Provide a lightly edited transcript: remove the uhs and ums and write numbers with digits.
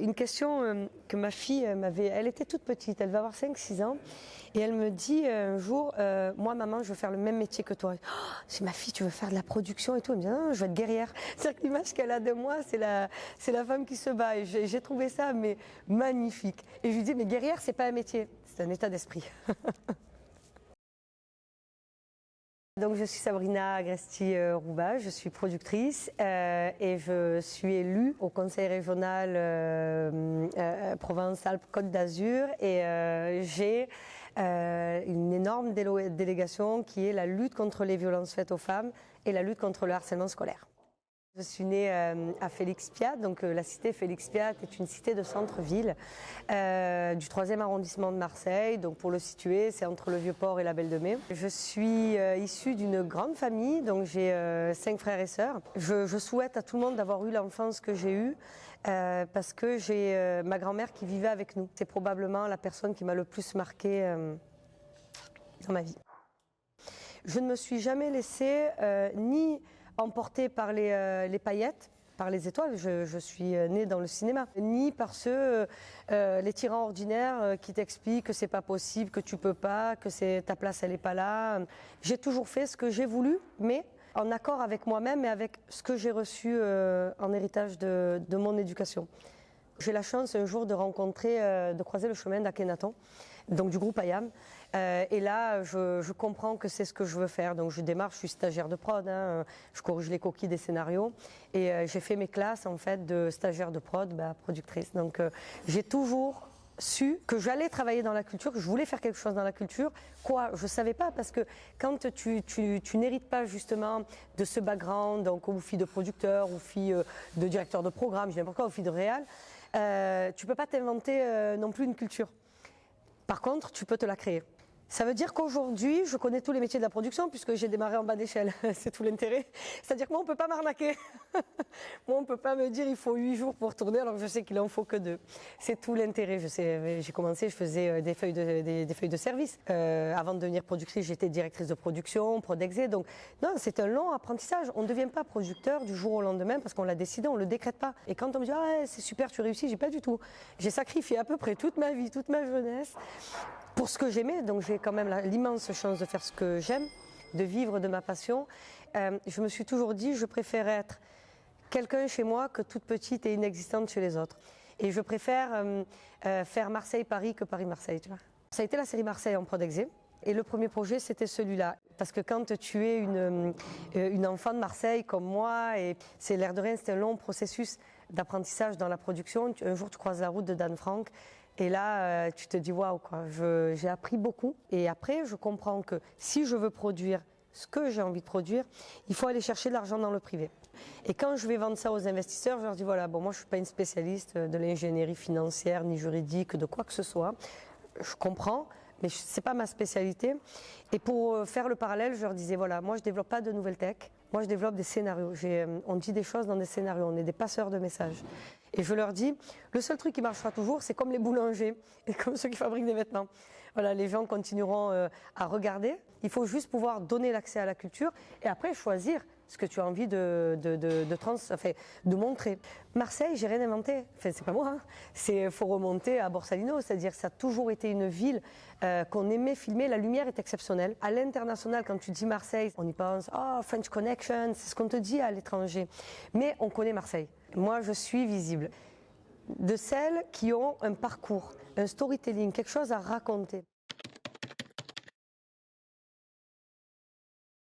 Une question que ma fille m'avait, elle était toute petite, elle va avoir 5-6 ans, et elle me dit un jour, moi maman je veux faire le même métier que toi. C'est ma fille, tu veux faire de la production et tout. Elle me dit non, je veux être guerrière. C'est-à-dire que l'image qu'elle a de moi, c'est la femme qui se bat. Et j'ai trouvé ça mais magnifique. Et je lui dis, mais guerrière, c'est pas un métier, c'est un état d'esprit. Donc je suis Sabrina Agresti-Rouba, je suis productrice et je suis élue au conseil régional Provence-Alpes-Côte d'Azur et j'ai une énorme délégation qui est la lutte contre les violences faites aux femmes et la lutte contre le harcèlement scolaire. Je suis née à Félix-Piat, donc la cité Félix-Piat est une cité de centre-ville du 3e arrondissement de Marseille. Donc pour le situer, c'est entre le Vieux-Port et la Belle de Mai. Je suis issue d'une grande famille, donc j'ai 5 frères et sœurs. Je souhaite à tout le monde d'avoir eu l'enfance que j'ai eue parce que j'ai ma grand-mère qui vivait avec nous. C'est probablement la personne qui m'a le plus marquée dans ma vie. Je ne me suis jamais laissée ni emportée par les paillettes, par les étoiles, je suis née dans le cinéma, ni par ceux, les tyrans ordinaires qui t'expliquent que c'est pas possible, que tu peux pas, que ta place elle est pas là. J'ai toujours fait ce que j'ai voulu, mais en accord avec moi-même et avec ce que j'ai reçu en héritage de mon éducation. J'ai la chance un jour de croiser le chemin d'Akhenaton, donc du groupe IAM. Et là, je comprends que c'est ce que je veux faire. Donc je démarre, je suis stagiaire de prod, je corrige les coquilles des scénarios. Et j'ai fait mes classes en fait de stagiaire de prod, productrice. Donc j'ai toujours su que j'allais travailler dans la culture, que je voulais faire quelque chose dans la culture. Quoi, je ne savais pas, parce que quand tu n'hérites pas justement de ce background, donc ou fille de producteur, ou fille de directeur de programme, je n'importe quoi, ou fille de réal, tu ne peux pas t'inventer non plus une culture. Par contre, tu peux te la créer. Ça veut dire qu'aujourd'hui, je connais tous les métiers de la production puisque j'ai démarré en bas d'échelle. C'est tout l'intérêt. C'est-à-dire que moi, on ne peut pas m'arnaquer. Moi, on ne peut pas me dire il faut 8 jours pour tourner alors que je sais qu'il en faut que 2. C'est tout l'intérêt. Je sais, j'ai commencé, je faisais des feuilles de service. Avant de devenir productrice, j'étais directrice de production, prodexé. Donc, non, c'est un long apprentissage. On ne devient pas producteur du jour au lendemain parce qu'on l'a décidé, on ne le décrète pas. Et quand on me dit ah, c'est super, tu réussis, j'ai pas du tout. J'ai sacrifié à peu près toute ma vie, toute ma jeunesse pour ce que j'aimais, donc j'ai quand même l'immense chance de faire ce que j'aime, de vivre de ma passion. Je me suis toujours dit, je préfère être quelqu'un chez moi que toute petite et inexistante chez les autres. Et je préfère faire Marseille-Paris que Paris-Marseille, tu vois. Ça a été la série Marseille en prodexé. Et le premier projet, c'était celui-là. Parce que quand tu es une enfant de Marseille comme moi, et c'est l'air de rien, c'était un long processus d'apprentissage dans la production. Un jour, tu croises la route de Dan Frank. Et là, tu te dis waouh, quoi. J'ai appris beaucoup. Et après, je comprends que si je veux produire ce que j'ai envie de produire, il faut aller chercher de l'argent dans le privé. Et quand je vais vendre ça aux investisseurs, je leur dis voilà, bon, moi je ne suis pas une spécialiste de l'ingénierie financière ni juridique, de quoi que ce soit. Je comprends, mais ce n'est pas ma spécialité. Et pour faire le parallèle, je leur disais voilà, moi je ne développe pas de nouvelles tech. Moi, je développe des scénarios. On dit des choses dans des scénarios. On est des passeurs de messages. Et je leur dis, le seul truc qui marchera toujours, c'est comme les boulangers et comme ceux qui fabriquent des vêtements. Voilà, les gens continueront à regarder. Il faut juste pouvoir donner l'accès à la culture et après choisir ce que tu as envie de montrer. Marseille, j'ai rien inventé. Enfin, c'est pas moi. Il faut remonter à Borsalino, c'est-à-dire que ça a toujours été une ville qu'on aimait filmer. La lumière est exceptionnelle. À l'international, quand tu dis Marseille, on y pense, oh, French Connection, c'est ce qu'on te dit à l'étranger. Mais on connaît Marseille. Moi, je suis visible. De celles qui ont un parcours, un storytelling, quelque chose à raconter.